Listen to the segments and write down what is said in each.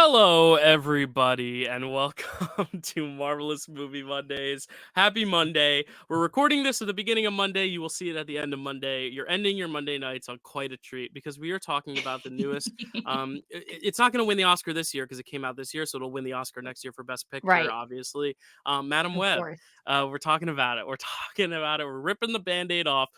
Hello, everybody, and welcome to Marvel-ous Movie Mondays. Happy Monday. We're recording this at the beginning of Monday. You will see it at the end of Monday. You're ending your Monday nights on quite a treat because we are talking about the newest. It's not going to win the Oscar this year because it came out this year, so it'll win the Oscar next year for Best Picture, Right, obviously. Madam of Web. course. We're talking about it. We're talking about it. We're ripping the Band-Aid off.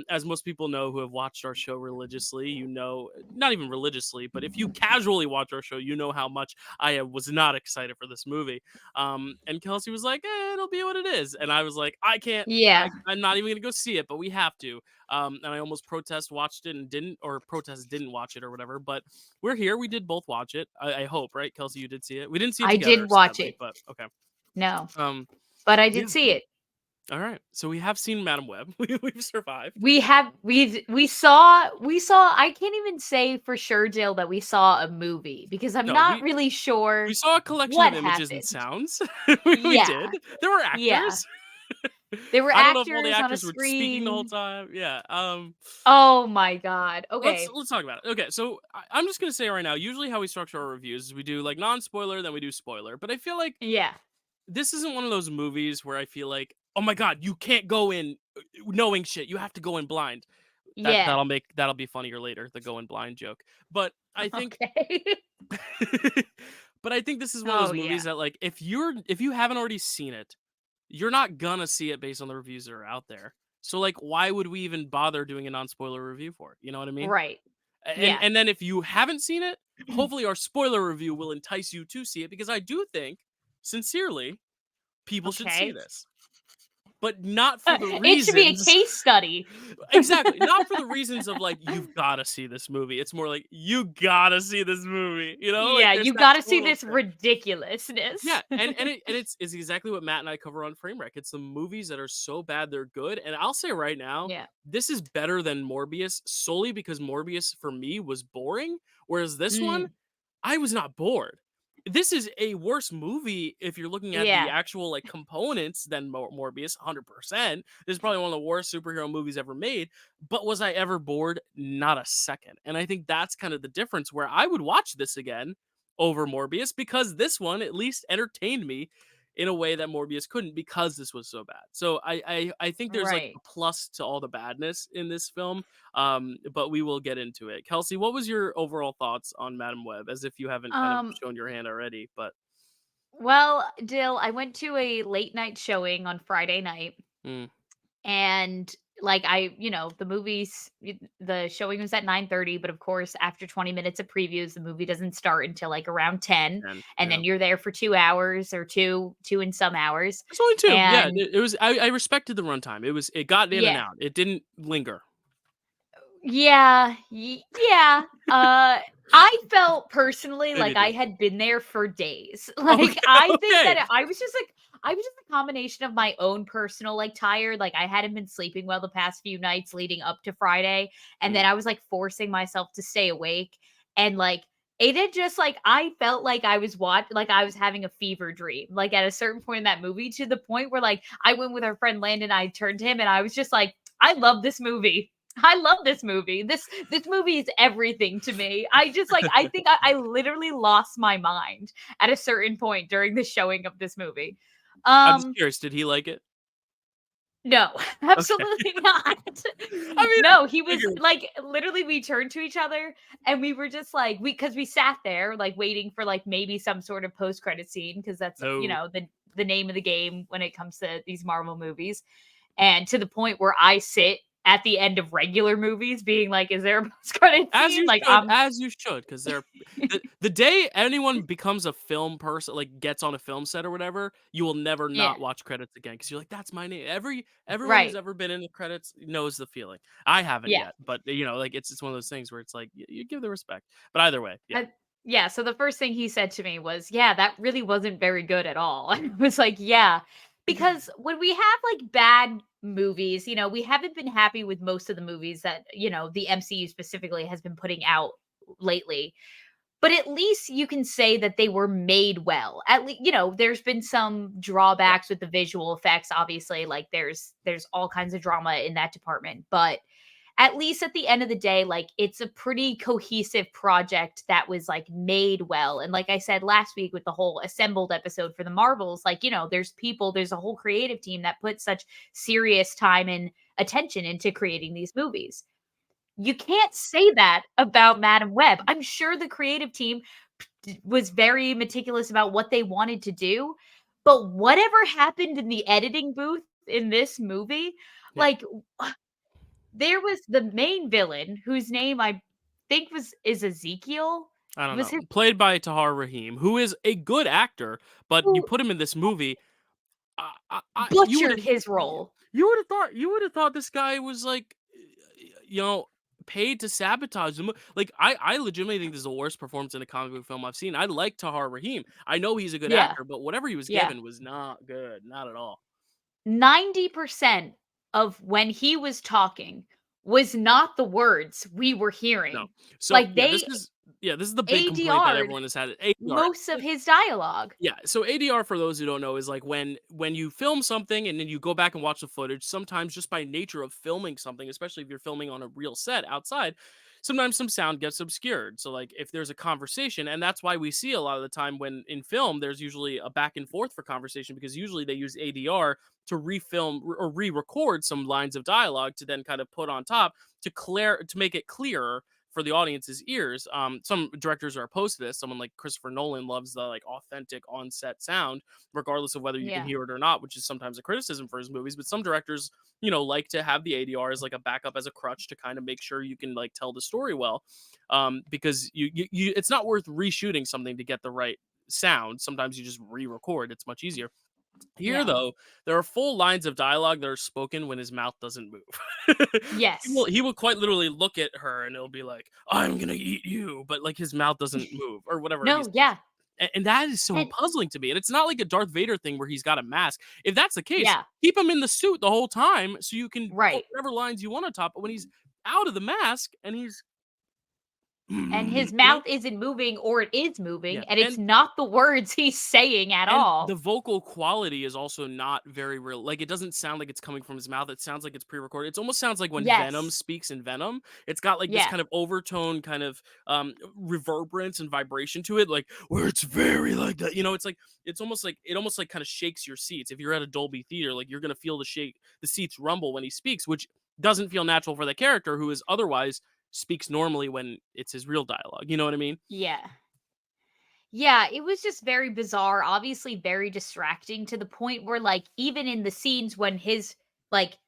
As most people know who have watched our show religiously, you know, not even religiously, but if you casually watch our show, you know how much I was not excited for this movie. And Kelsey was like, it'll be what it is. And I was like, I can't, Yeah. I'm not even going to go see it, but we have to. And I almost watched it and didn't, or didn't watch it or whatever. But we're here. We did both watch it. I hope, right? Kelsey, you did see it. We didn't see it I together, didn't watch sadly, it. but okay. No, Um, but I yeah. did see it. All right. So we have seen Madam Web. We've survived. We saw I can't even say for sure, Jill, that we saw a movie because I'm No, not really we sure saw a collection of what images and happened. sounds. We did. Yeah. There were Yeah. actors. There were I don't know if all the actors on a actors were speaking the whole screen. time. Yeah. Oh my god. Let's Okay. let's talk about it. Okay, so I'm just gonna say right now. Usually, how we structure our reviews is we do like non-spoiler, then we do spoiler. But I feel like Yeah. this isn't one of those movies where I feel like, oh my god, you can't go in knowing shit. You have to go in blind. Yeah. That'll be funnier later. The go in blind joke. But I think Okay. but I think this is one of Oh those yeah. movies that like if you haven't already seen it, you're not gonna see it based on the reviews that are out there. So like why would we even bother doing a non-spoiler review for it? You know what I mean? Right. And Yeah. and then if you haven't seen it, hopefully our spoiler review will entice you to see it because I do think sincerely people should see Okay. this. But not for the It should be a reasons case study. exactly. Not for the reasons of like you've got to see this movie. It's more like you got to see this movie. You know, like Yeah, there's you that gotta see total this shift. Yeah, ridiculousness. and it's exactly what Matt and I cover on Frame Rec. It's the movies that are so bad they're good. And I'll say right now, Yeah. this is better than Morbius solely because Morbius for me was boring, whereas this one Mm, I was not bored. This is a worse movie if you're looking at the yeah. actual like components than Morbius. 100%. This is probably one of the worst superhero movies ever made. But was I ever bored? Not a second. And I think that's kind of the difference where I would watch this again over Morbius because this one at least entertained me in a way that Morbius couldn't because this was so bad. So I think there's like a Right. plus to all the badness in this film, but we will get into it. Kelsey, what was your overall thoughts on Madam Web? As if you haven't kind of Um, shown your hand already, but well, Dill, I went to a late night showing on Friday night mm, and like the showing was at 9:30, but of course after 20 minutes of previews the movie doesn't start until like around 10, and and yeah, then you're there for 2 hours or two and some hours. it's only two. Yeah, And it was. I respected the runtime. It got in and yeah. out. It didn't linger. Yeah, yeah. I felt personally Maybe like it I did. had been there for days. Okay, Like I think okay. that I was just a combination of my own personal like tired. Like I hadn't been sleeping well the past few nights leading up to Friday, and Mm. then I was like forcing myself to stay awake, and like it had just like I felt like I was having a fever dream. Like at a certain point in that movie, to the point where like I went with our friend Landon, I turned to him and I was just like, I love this movie. I love this movie. This movie is everything to me. I just like I think I literally lost my mind at a certain point during the showing of this movie. I'm just Um curious. Did he like it? no, Okay. absolutely not. I mean, No, he I was figured. like literally we turned to each other and we were just like we sat there like waiting for like maybe some sort of post credit scene because that's No. the name of the game when it comes to these Marvel movies. And to the point where I sit at the end of regular movies being like, "Is there a post-credit scene?" Like, As you should, because they're the day anyone becomes a film person, like gets on a film set or whatever, you will never yeah, not watch credits again because you're like, that's my name. Everyone who's right. ever been in the credits knows the feeling. I haven't Yeah. yet, but like it's one of those things where it's like you give the respect. But either way, yeah. I yeah, so the first thing he said to me was, "Yeah, that really wasn't very good at all." I was like, "Yeah." Because when we have like bad movies, we haven't been happy with most of the movies that, the MCU specifically has been putting out lately. But at least you can say that they were made well. At least, there's been some Yeah. drawbacks with the visual effects. Obviously, like there's all kinds of drama in that department. But at least at the end of the day, like, it's a pretty cohesive project that was, like, made well, and like I said last week with the whole assembled episode for the Marvels, like, there's a whole creative team that put such serious time and attention into creating these movies. You can't say that about Madam Web. I'm sure the creative team was very meticulous about what they wanted to do, but whatever happened in the editing booth in this movie, Yeah. like, there was the main villain whose name I think is Ezekiel? I don't Was know. his Played by Tahar Rahim, who is a good actor, but you who put him in this movie, you would butchered have his role. you would have thought this guy was like, you know, paid to sabotage them. Like I legitimately think this is the worst performance in a comic book film I've seen. I like Tahar Rahim. I know he's a good Yeah, actor, but whatever he was yeah. given was not good, not at all. 90% of when he was talking was not the words we were No. hearing. So Like, yeah, they this is the big complaint that ADR'd everyone has had. ADR. most of his dialogue. Yeah, so ADR for those who don't know is like when you film something and then you go back and watch the footage, sometimes just by nature of filming something, especially if you're filming on a real set outside, sometimes some sound gets obscured. So like if there's a conversation, and that's why we see a lot of the time when in film there's usually a back and forth for conversation because usually they use ADR to refilm or re-record some lines of dialogue to then kind of put on top to make it clearer for the audience's ears. Some directors are opposed to this. Someone like Christopher Nolan loves the like authentic on-set sound, regardless of whether you can Yeah, hear it or not, which is sometimes a criticism for his movies. But some directors, like to have the ADR as like a backup as a crutch to kind of make sure you can like tell the story well, because it's not worth reshooting something to get the right sound. Sometimes you just re-record. It's much easier. Here, yeah. though, there are full lines of dialogue that are spoken when his mouth doesn't move. Yes. He will quite literally look at her and it'll be like, "I'm gonna eat you," but like his mouth doesn't move or whatever No, he's yeah, and that is so and puzzling to me. And it's not like a Darth Vader thing where he's got a mask. If that's the case, yeah, keep him in the suit the whole time so you can put right. whatever lines you want on top. But when he's out of the mask and he's, And his you know, mouth isn't moving or it is moving, yeah, and it's not the words he's saying at and the all. vocal quality is also not very real. Like it doesn't sound like it's coming from his mouth. It sounds like it's pre-recorded. It almost sounds like when Venom Yes. speaks in Venom. It's got like this Yeah, kind of overtone, kind of reverberance and vibration to it, like where it's very like that. It's like it almost like kind of shakes your seats. If you're at a Dolby theater, like you're gonna feel the seats rumble when he speaks, which doesn't feel natural for the character who is otherwise speaks normally when it's his real dialogue. You know what I mean? yeah. Yeah, it was just very bizarre, obviously very distracting to the point where, like, even in the scenes when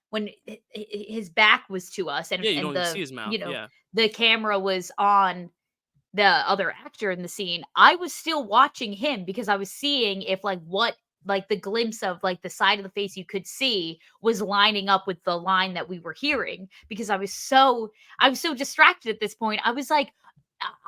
when his back was to us Yeah, you and don't even see his mouth. Yeah. the camera was on the other actor in the scene, I was still watching him because I was seeing if the glimpse of like the side of the face you could see was lining up with the line that we were hearing because I was so distracted at this point. I was like,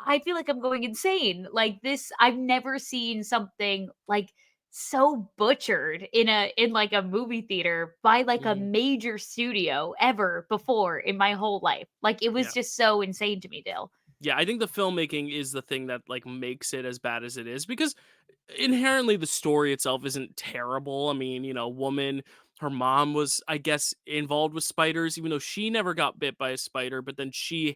I feel like I'm going insane. Like this, I've never seen something like so butchered in like a movie theater by like a Mhm. major studio ever before in my whole life. Like it was Yeah. just so insane to me, Dill. Yeah, I think the filmmaking is the thing that like makes it as bad as it is because inherently the story itself isn't terrible. I mean, woman, her mom was, I guess, involved with spiders, even though she never got bit by a spider, but then she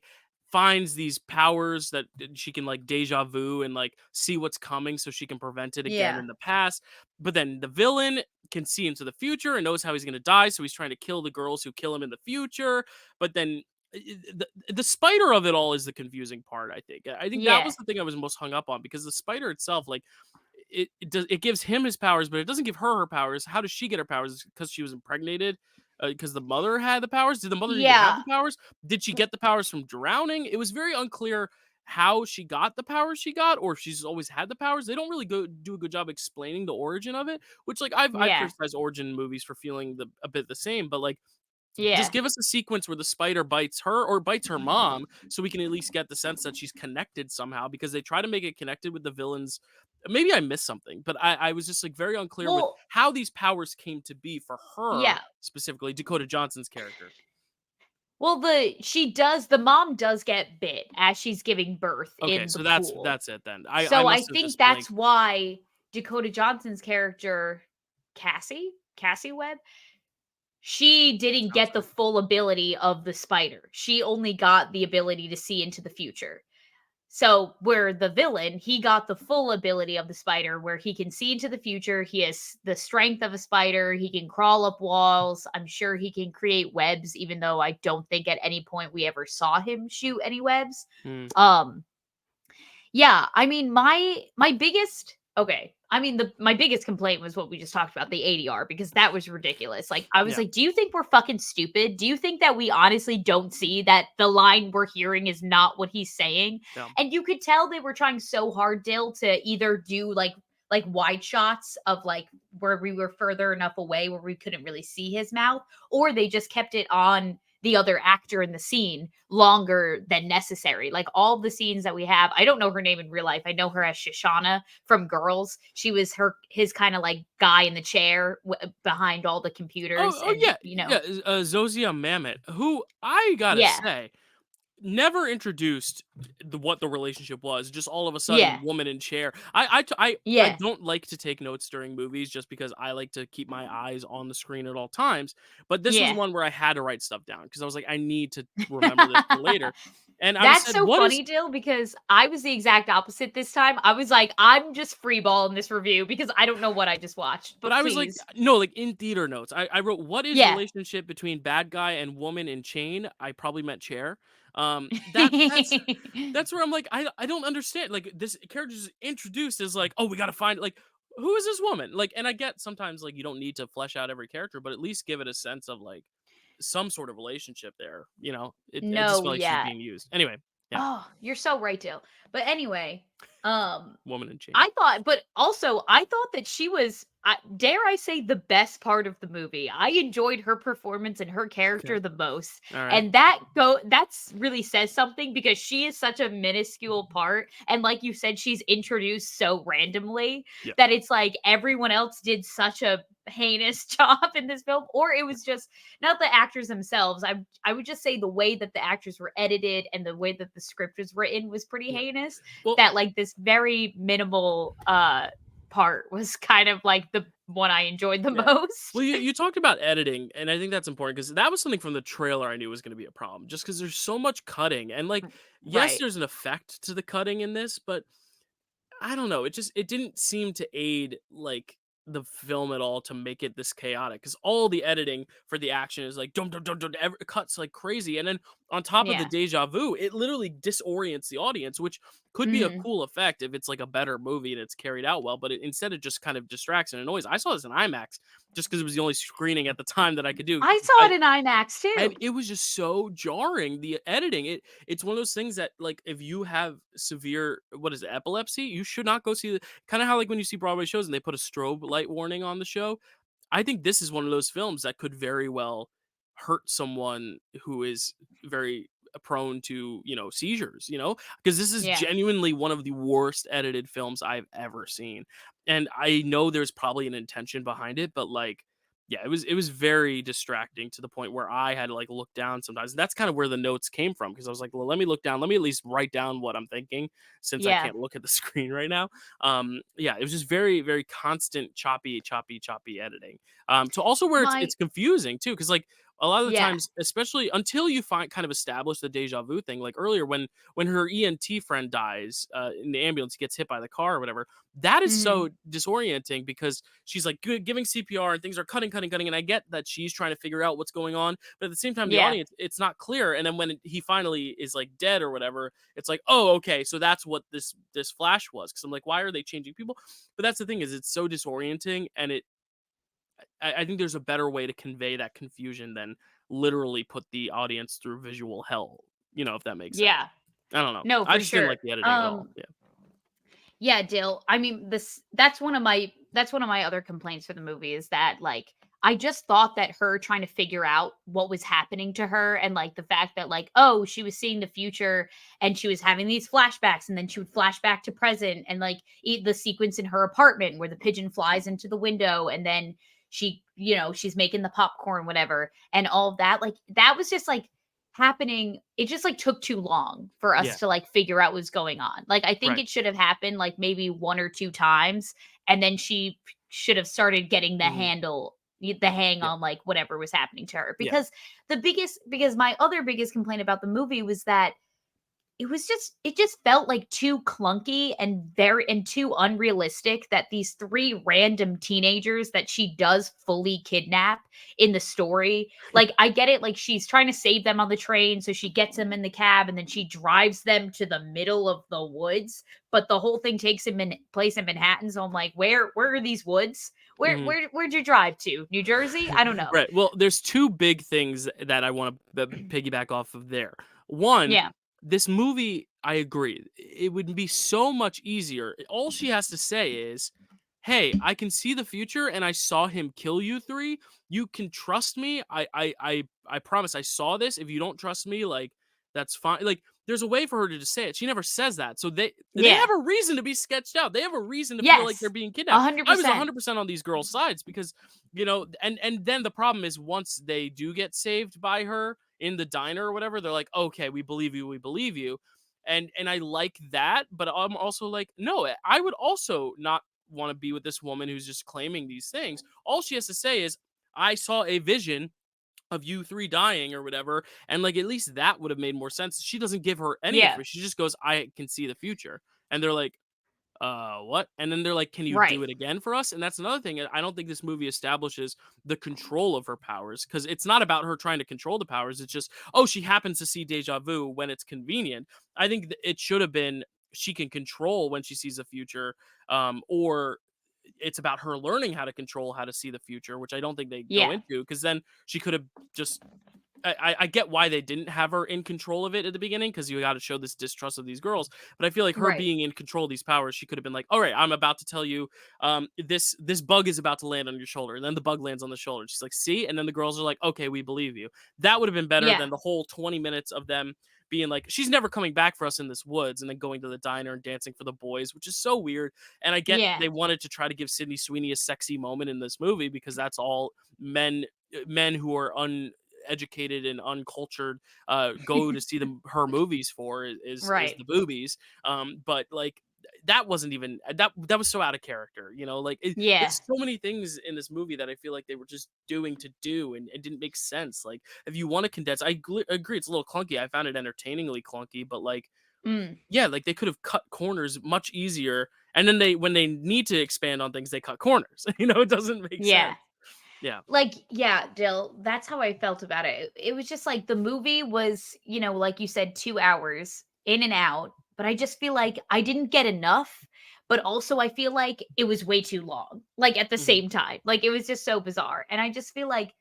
finds these powers that she can like deja vu and like see what's coming so she can prevent it again Yeah. in the past. But then the villain can see into the future and knows how he's going to die, so he's trying to kill the girls who kill him in the future. But then the spider of it all is the confusing part. I think that Yeah. was the thing I was most hung up on because the spider itself, like it gives him his powers, but it doesn't give her powers. How does she get her powers? Because she was impregnated. Because the mother had the powers. Did the mother even have Yeah. the powers? Did she get the powers from drowning? It was very unclear how she got the powers she got, or if she's always had the powers. They don't really do a good job explaining the origin of it. Which, like, I've Yeah. criticized origin movies for feeling a bit the same, but like Yeah. just give us a sequence where the spider bites her or bites her mom so we can at least get the sense that she's connected somehow because they try to make it connected with the villains. Maybe I missed something, but I was just like very unclear with Well, how these powers came to be for her, yeah. specifically Dakota Johnson's character. Well, the mom does get bit as she's giving birth Okay, in the so that's pool. that's it then. I So I must have think just that's blinked. why Dakota Johnson's character, Cassie Webb, she didn't Sounds get the like full ability of the spider. She only got the ability to see into the future. So, where the villain, he got the full ability of the spider where he can see into the future. He has the strength of a spider. He can crawl up walls. I'm sure he can create webs, even though I don't think at any point we ever saw him shoot any webs. mm, Um, yeah, I mean, my biggest okay, I mean, my biggest complaint was what we just talked about, the ADR, because that was ridiculous. Like, I was yeah, like, "Do you think we're fucking stupid? Do you think that we honestly don't see that the line we're hearing is not what he's saying?" yeah. And you could tell they were trying so hard, Dill, to either do like wide shots of like where we were further enough away where we couldn't really see his mouth, or they just kept it on the other actor in the scene longer than necessary. Like all the scenes that we have, I don't know her name in real life. I know her as Shoshana from Girls. She was his kind of like guy in the chair behind all the computers, Oh, and yeah, yeah, Zosia Mamet, who I gotta yeah, say never introduced what the relationship was. Just all of a yeah, sudden, woman in chair. I yeah, don't like to take notes during movies just because I like to keep my eyes on the screen at all times. But this was yeah. one where I had to write stuff down because I was like, I need to remember this for later. And I was That's said, so what is? funny, Dill, because I was the exact opposite this time. I was like, I'm just freeballing this review because I don't know what I just watched. But But I was like, please. no, like in theater notes. I wrote, what is Yeah. relationship between bad guy and woman in chain? I probably meant chair. That's where I'm like, I don't understand. Like this character is introduced as like, oh, we gotta find like who is this woman? Like, and I get sometimes like you don't need to flesh out every character, but at least give it a sense of like some sort of relationship there. I just No, feel like she's yeah. being used. Anyway, yeah, Oh, you're so right, Dill. But anyway, um, woman in chain. I thought, but also I thought that she was, dare I say, the best part of the movie. I enjoyed her performance and her Okay, character the most, all right, and that's really says something because she is such a minuscule part, and like you said, she's introduced so randomly yeah, that it's like everyone else did such a heinous job in this film, or it was just not the actors themselves. I would just say the way that the actors were edited and the way that the script was written was pretty yeah. heinous, Well, that like this very minimal part was kind of like the one I enjoyed the yeah. most. Well, you talked about editing, and I think that's important because that was something from the trailer I knew was going to be a problem, just because there's so much cutting, and like, yes, Right. there's an effect to the cutting in this, but I don't know. It didn't seem to aid like the film at all to make it this chaotic because all the editing for the action is like dum dum dum dum cuts like crazy, and then on top of the Yeah. deja vu, it literally disorients the audience, which could be a Mhm. cool effect if it's like a better movie and it's carried out well. But instead, it just kind of distracts and annoys. I saw this in IMAX just because it was the only screening at the time that I could do. I saw it in IMAX And too. it was just so jarring, the editing. It's one of those things that, like, if you have severe what is it, epilepsy, you should not go see the kinda how, like, when you see Broadway shows and they put a strobe light warning on the show. I think this is one of those films that could very well hurt someone who is very prone to, seizures, because this is Yeah. genuinely one of the worst edited films I've ever seen. And I know there's probably an intention behind it, but like, yeah, it was very distracting to the point where I had to like look down sometimes. That's kind of where the notes came from because I was like, well, let me look down. Let me at least write down what I'm thinking since I Yeah. can't look at the screen right now. Yeah, it was just very, very constant, choppy editing. To also where it's My confusing too, because like a lot of the yeah. times, especially until you find kind of establish the deja vu thing, like earlier when her ENT friend dies in the ambulance, gets hit by the car or whatever, that is Mhm. so disorienting because she's like giving CPR and things are cutting, and I get that she's trying to figure out what's going on, but at the same time, the Yeah. audience, it's not clear. And then when he finally is like dead or whatever, it's like, oh, okay, so that's what this flash was. Because I'm like, why are they changing people? But that's the thing is, it's so disorienting, and I think there's a better way to convey that confusion than literally put the audience through visual hell. If that makes sense. Yeah. I don't know. No, I for just didn't sure. like the editing at all. Yeah. Yeah, Dill. I mean, this that's one of my other complaints for the movie is that like I just thought that her trying to figure out what was happening to her and like the fact that like oh, she was seeing the future and she was having these flashbacks and then she would flash back to present and like the sequence in her apartment where the pigeon flies into the window and then she's making the popcorn whatever and all of that like that was just like happening. It just like took too long for Yeah. us to like figure out what's going on. Like I think Right. it should have happened like maybe one or two times and then she should have started getting the Mhm. handle the hang Yeah. on like whatever was happening to her. Yeah. Because my other biggest complaint about the movie was that it just felt like too clunky and too unrealistic that these 3 random teenagers that she does fully kidnap in the story. Like, I get it, like, she's trying to save them on the train, so she gets them in the cab and then she drives them to the middle of the woods, but the whole thing takes him in place in Manhattan, so I'm like, "Where are these woods? Mhm. Where'd you drive to? New Jersey? I don't know." Right. Well, there's two big things that I want to piggyback off of there. One, Yeah. this movie, I agree. It would be so much easier. All she has to say is, "Hey, I can see the future, and I saw him kill you three. You can trust me. I promise. I saw this. If you don't trust me, like that's fine. Like there's a way for her to just say it. She never says that. So they Yeah. have a reason to be sketched out. They have a reason to feel like they're Yes. being kidnapped. I was 100%. 100% on these girls' sides because and then the problem is once they do get saved by her in the diner or whatever, they're like, okay, we believe you, we believe you. And I like that, but I'm also like, no, I would also not want to be with this woman who's just claiming these things. All she has to say is, I saw a vision of you three dying or whatever, and like at least that would have made more sense. She doesn't give her any Yeah. information. She just goes, I can see the future. And they're like, what? And then they're like, can you Right. do it again for us? And that's another thing. I don't think this movie establishes the control of her powers because it's not about her trying to control the powers. It's just, oh, she happens to see deja vu when it's convenient. I think it should have been she can control when she sees the future, or it's about her learning how to control how to see the future, which I don't think they go Yeah. into because then she could have just I get why they didn't have her in control of it at the beginning because you got to show this distrust of these girls. But I feel like her Right. being in control of these powers, she could have been like, "All right, I'm about to tell you, this bug is about to land on your shoulder," and then the bug lands on the shoulder. She's like, "See," and then the girls are like, "Okay, we believe you." That would have been better Yeah. than the whole 20 minutes of them being like, "She's never coming back for us in this woods," and then going to the diner and dancing for the boys, which is so weird. And I get Yeah. they wanted to try to give Sydney Sweeney a sexy moment in this movie because that's all men who are educated and uncultured go to see her movies for is Right. the boobies. But like that wasn't even that was so out of character, like Yeah. there's so many things in this movie that I feel like they were just doing to do and it didn't make sense. Like if you want to condense, agree it's a little clunky. I found it entertainingly clunky, but like Mm. yeah, like they could have cut corners much easier, and then they when they need to expand on things they cut corners. It doesn't make Yeah. sense. Yeah. Like, yeah, Dill, that's how I felt about it. It was just like the movie was, like you said, 2 hours in and out, but I just feel like I didn't get enough, but also I feel like it was way too long, like, at the Hmm. same time. Like, it was just so bizarre, and I just feel like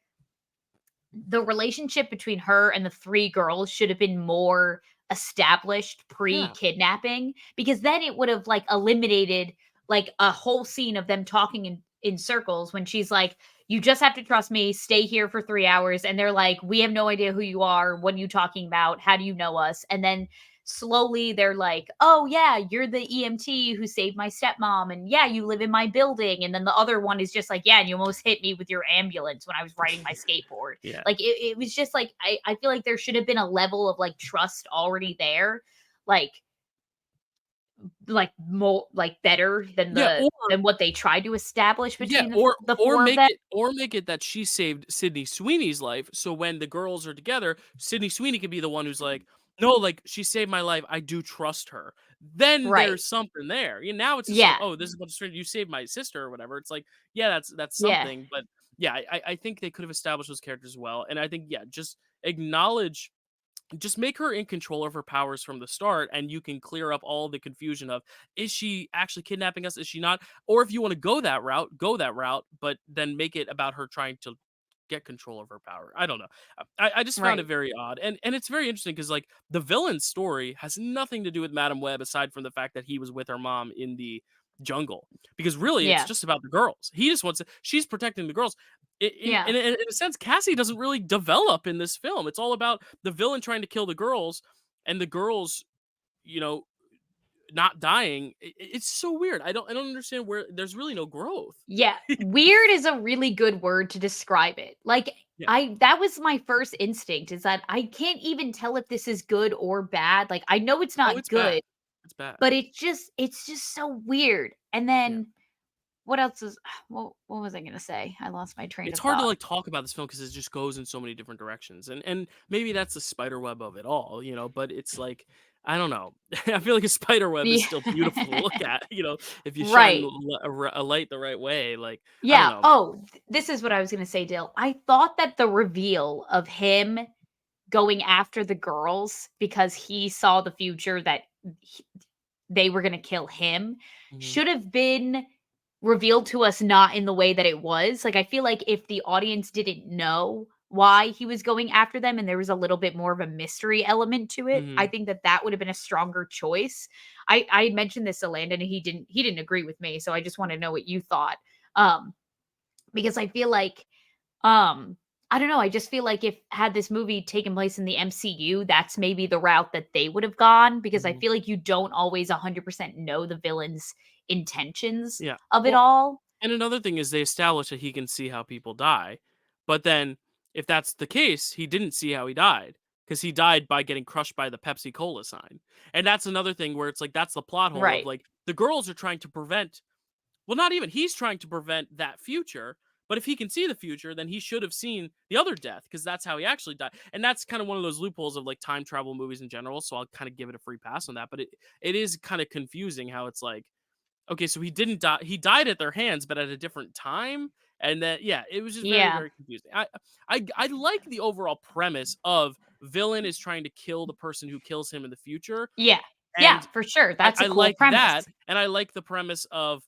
the relationship between her and the 3 girls should have been more established Yeah. pre-kidnapping, because then it would have, like, eliminated, like, a whole scene of them talking in circles when she's like, "You just have to trust me, stay here for 3 hours," and they're like, "We have no idea who you are, what are you talking about, how do you know us?" And then slowly they're like, "Oh, yeah, you're the EMT who saved my stepmom, and yeah, you live in my building," and then the other one is just like, "Yeah, and you almost hit me with your ambulance when I was riding my skateboard." Yeah. Like, it was just like, I feel like there should have been a level of, like, trust already there, like more like, better Yeah, than what they tried to establish yeah, between the or 4 of make them. it that she saved Sydney Sweeney's life, so when the girls are together, Sydney Sweeney could be the one who's like, "No, like, she saved my life, I do trust her." Then Right. there's something there. Now it's just like, Yeah. "Oh, this is what you saved my sister," or whatever. It's like, yeah, that's Yeah. something, but yeah, I think they could have established those characters well, and I think, yeah, acknowledge just make her in control of her powers from the start and you can clear up all the confusion of is she actually kidnapping us, is she not, or if you want to go that route, but then make it about her trying to get control of her power. I don't know. I just found it Right. very odd, and it's very interesting because like the villain's story has nothing to do with Madam Web aside from the fact that he was with her mom in the jungle, because really it's Yeah. just about the girls. He just wants to, she's protecting the girls. Yeah. In a sense, Cassie doesn't really develop in this film. It's all about the villain trying to kill the girls and the girls, you know, not dying. It's so weird. I don't understand where there's really no growth. Yeah, weird is a really good word to describe it. Like, Yeah. that was my first instinct, is that I can't even tell if this is good or bad. Like, I know it's Oh, not it's bad. good, It's bad. but it's just so weird. And Yeah. then what else is what was I gonna say? I lost my train It's of hard to, thought. like, talk about this film because it just goes in so many different directions, and maybe that's the spider web of it all, but it's like, I don't know. I feel like a spider web is Yeah. still beautiful to look at, if you shine Right. a light the right way, like, I don't Yeah. know. Oh, this is what I was gonna say, Dill. I thought that the reveal of him going after the girls because he saw the future that he they were gonna kill him Mhm, should have been revealed to us not in the way that it was. Like, I feel like if the audience didn't know why he was going after them and there was a little bit more of a mystery element to it, I mhm, think that that would have been a stronger choice. I had mentioned this to Landon and he didn't agree with me, so I just wanna know what you thought. Um, because I feel like um, I don't know, I just feel like if had this movie taken place in the MCU, that's maybe the route that they would have gone because I mhm. feel like you don't always 100% know the villain's intentions Yeah. of it Well, all. and another thing is they establish that he can see how people die, but then if that's the case, he didn't see how he died because he died by getting crushed by the Pepsi Cola sign. And that's another thing where it's like that's the plot hole of Right. like the girls are trying to prevent, well, not even, he's trying to prevent that future. But if he can see the future, then he should have seen the other death because that's how he actually died. And that's kind of one of those loopholes of like time travel movies in general. So I'll kind of give it a free pass on that. But it is kind of confusing how it's like, okay, so he didn't die. He died at their hands, but at a different time. And then yeah, it was just very, Yeah. very confusing. I like the overall premise of villain is trying to kill the person who kills him in the future, Yeah. Yeah, and for sure. I, That's a I cool like premise. that, and I like the premise of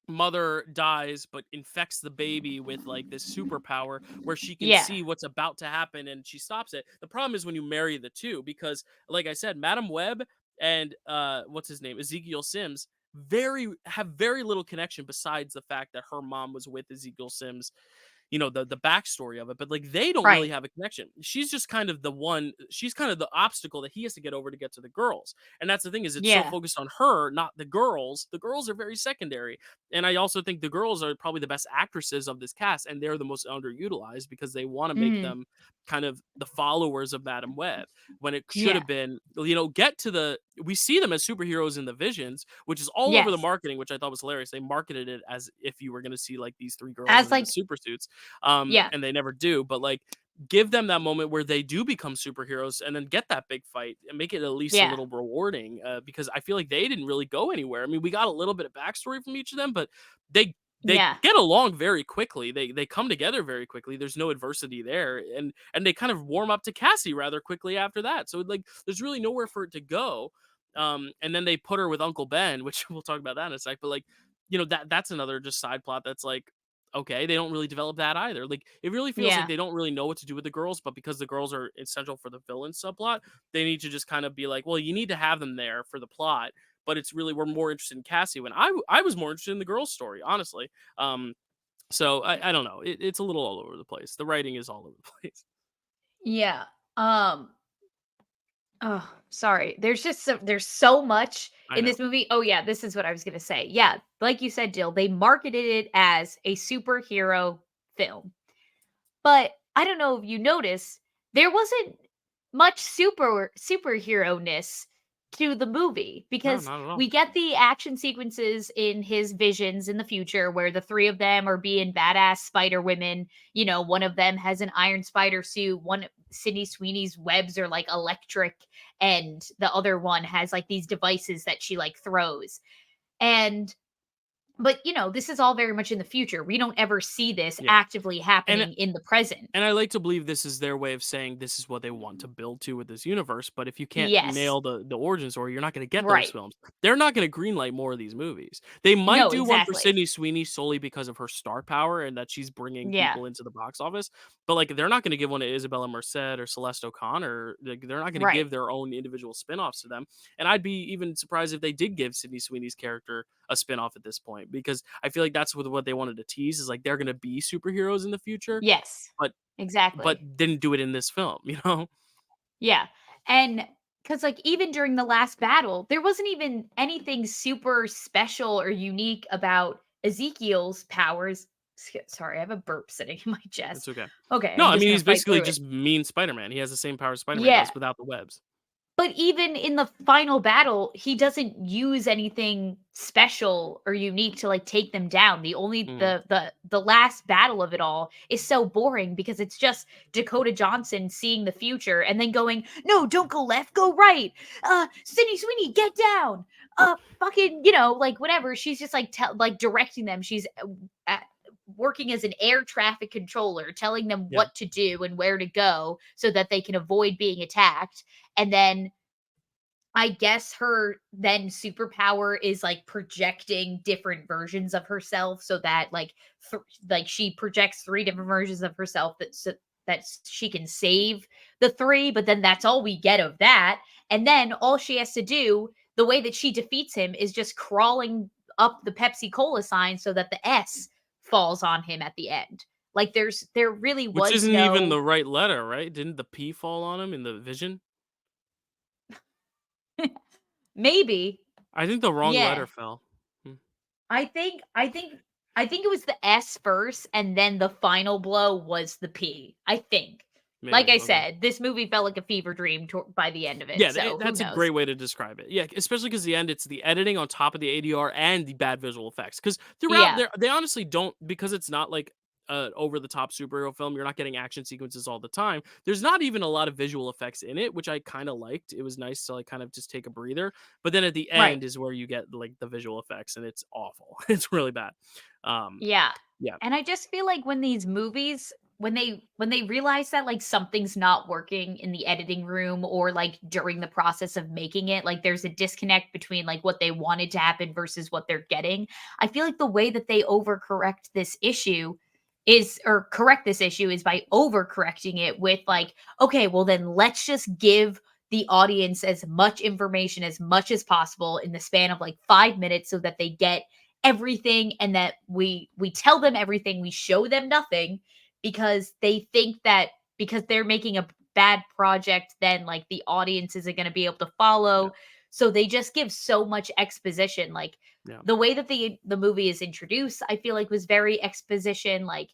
mother dies but infects the baby with like this superpower where she can Yeah. see what's about to happen and she stops it. The problem is when you marry the two because like I said, Madam Web and what's his name? Ezekiel Sims have very little connection besides the fact that her mom was with Ezekiel Sims, the backstory of it, but like they don't really Right. have a connection. She's just kind of she's kind of the obstacle that he has to get over to get to the girls. And that's the thing, is it's so Yeah. focused on her, not the girls. The girls are very secondary. And I also think the girls are probably the best actresses of this cast, and they're the most underutilized because they want to make Mhm. them kind of the followers of Madam Web when it should Yeah. have been, get to the we see them as superheroes in the visions, which is all over the Yes. marketing, which I thought was hilarious. They marketed it as if you were going to see like these three girls As in the like super suits, yeah. and they never do. But like, give them that moment where they do become superheroes, and then get that big fight and make it at least a Yeah. little rewarding. Because I feel like they didn't really go anywhere. I mean, we got a little bit of backstory from each of them, but they they Yeah. get along very quickly. They come together very quickly. There's no adversity there, and they kind of warm up to Cassie rather quickly after that. So like, there's really nowhere for it to go. And then they put her with Uncle Ben, which we'll talk about that in a sec. But like, that's another just side plot that's like, okay, they don't really develop that either. Like, it really feels like Yeah. they don't really know what to do with the girls, but because the girls are essential for the villain subplot, they need to just kind of be like, well, you need to have them there for the plot. But it's really, we're more interested in Cassie when I was more interested in the girls' story, honestly. Um, so I don't know. It's a little all over the place. The writing is all over the place. Yeah. Um Oh, sorry. There's so much I in know. this movie. Oh yeah, this is what I was gonna say. Yeah, like you said, Jill, they marketed it as a superhero film. But I don't know if you notice, there wasn't much superhero-ness to the movie No, because not at all. we get the action sequences in his visions in the future where the three of them are being badass spider women. You know, one of them has an iron spider suit, one Sydney Sweeney's webs are like electric, and the other one has like these devices that she like throws. And but this is all very much in the future. We don't ever see this Yeah. actively And happening in the present. And I like to believe this is their way of saying this is what they want to build to with this universe. But if you can't Yes. nail the origin story, you're not going to get those Right. films. They're not going to greenlight more of these movies. They might No, do one for exactly. Sydney Sweeney solely because of her star power and that she's bringing Yeah. people into the box office. But like, they're not going to give one to Isabella Merced or Celeste O'Connor. Like, they're not going to Right. give their own individual spin-offs to them. And I'd be even surprised if they did give Sydney Sweeney's character a spin-off at this point, because I feel like that's what they wanted to tease, is like they're going to be superheroes in the future, Yes. but Exactly. didn't do it in this film, you know? Yeah. And because, like, even during the last battle, there wasn't even anything super special or unique about Ezekiel's powers. Sorry, I have a burp sitting in my It's chest. okay. Okay, No, I'm I just mean, going he's to fight basically through it. just mean Spider-Man. He has the same powers Spider-Man Yeah. does without the webs. But even in the final battle, he doesn't use anything special or unique to, like, take them down. The only Mhm. the last battle of it all is so boring because it's just Dakota Johnson seeing the future and then going, "No, don't go left, go right. Sydney Sweeney, get down. Fucking, like, whatever." She's just, like, like, directing them. She's, uh, working as an air traffic controller, telling them Yeah. what to do and where to go so that they can avoid being attacked. And then I guess her then superpower is like projecting different versions of herself so that like she projects three different versions of herself that she can save the three, but then that's all we get of that. And then all she has to do, the way that she defeats him is just crawling up the Pepsi Cola sign so that the S falls on him at the end. Like there really Which was isn't even no the right letter, right? Didn't the P fall on him in the vision? maybe. I think the wrong Yeah. letter fell. Hmm, I think it was the S first, and then the final blow was the P, I think. Like maybe, I okay. said, this movie felt like a fever dream by the end of it, Yeah, so who that's a knows? great way to describe it. Yeah, especially because the end, it's the editing on top of the ADR and the bad visual effects. Because throughout Yeah, there, they honestly don't, because it's not like a over the top superhero film. You're not getting action sequences all the time. There's not even a lot of visual effects in it, which I kind of liked. It was nice to like kind of just take a breather. But then at the right. end is where you get like the visual effects, and it's awful. It's really bad. Um, Yeah. yeah, And I just feel like when these movies when they realize that like something's not working in the editing room or like during the process of making it, like there's a disconnect between like what they wanted to happen versus what they're getting. I feel like the way that they overcorrect this issue is or correct this issue is by overcorrecting it with like, okay, well then let's just give the audience as much information as much as possible in the span of like 5 minutes so that they get everything and that we tell them everything, we show them nothing because they think that because they're making a bad project then like the audience isn't going to be able to yeah, follow. So they just give so much exposition like yeah, the way that the movie is introduced I feel like was very exposition like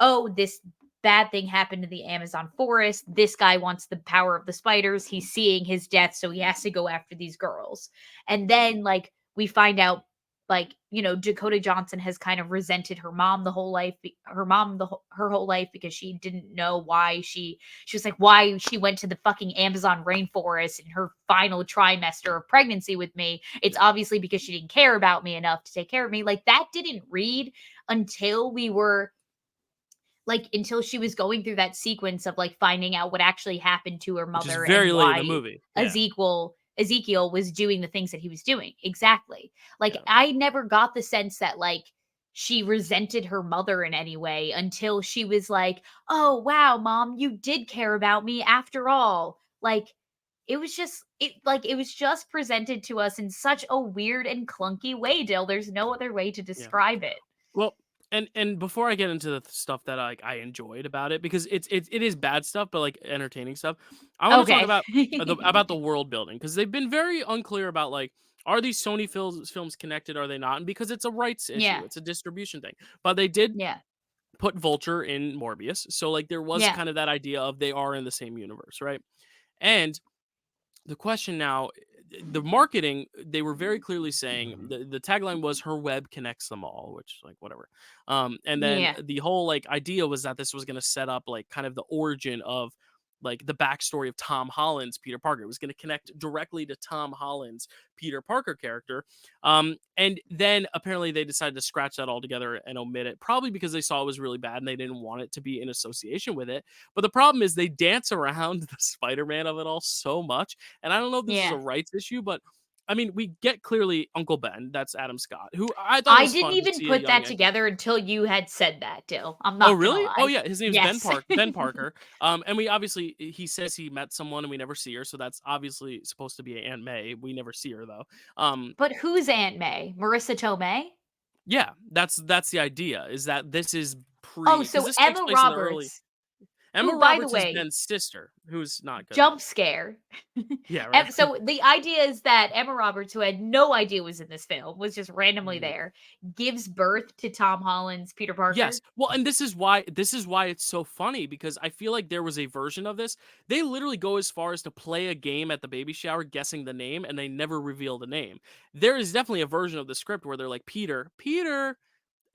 oh this bad thing happened in the Amazon forest, this guy wants the power of the spiders, he's seeing his death so he has to go after these girls. And then like we find out like Dakota Johnson has kind of resented her mom the whole life her mom her whole life because she didn't know why she was like why she went to the fucking Amazon rainforest in her final trimester of pregnancy with me. It's yeah. obviously because she didn't care about me enough to take care of me. Like that didn't read until we were like until she was going through that sequence of like finding out what actually happened to her Which is mother and very late in the why movie. Yeah, Ezekiel was doing the things that he was doing. Exactly. Like yeah, I never got the sense that like she resented her mother in any way until she was like, "Oh, wow, mom, you did care about me after all." Like it was just presented to us in such a weird and clunky way, Dill. There's no other way to yeah. describe it. Well, and before I get into the stuff that I enjoyed about it, because it is bad stuff, but like entertaining stuff, I want to talk Okay. about the world building because they've been very unclear about like are these Sony films connected? Are they not? And because it's a rights issue, Yeah. it's a distribution thing. But they did Yeah. put Vulture in Morbius, so like there was Yeah. kind of that idea of they are in the same universe, right? And the question now, the marketing, they were very clearly saying the tagline was her web connects them all, which like whatever. And then Yeah. the whole like idea was that this was going to set up like kind of the origin of like the backstory of Tom Holland's Peter Parker. It was going to connect directly to Tom Holland's Peter Parker character. And then apparently they decided to scratch that all together and omit it, probably because they saw it was really bad and they didn't want it to be in association with it. But the problem is they dance around the Spider-Man of it all so much. And I don't know if this is a Yeah. rights issue, but I mean, we get clearly Uncle Ben, that's Adam Scott, who I thought I was didn't fun to even see a put young that Uncle. together until you had said that, Dill. I'm Oh, not gonna really? Oh, lie. yeah, his name's Yes. Ben Parker. And we obviously he says he met someone and we never see her, so that's obviously supposed to be Aunt May. We never see her though. But who's Aunt May? Marissa Tomei? Yeah, that's the idea is that this is Oh, pre because so this takes Emma place in the early. Roberts. Emma Who, by the Roberts is way, Ben's sister, who's not good in jump it. scare. Yeah, right. So the idea is that Emma Roberts, who had no idea was in this film, was just randomly Mhm. there, gives birth to Tom Holland's Peter Yes. Parker. Well, and this is why it's so funny because I feel like there was a version of this. They literally go as far as to play a game at the baby shower guessing the name and they never reveal the name. There is definitely a version of the script where they're like Peter, Peter.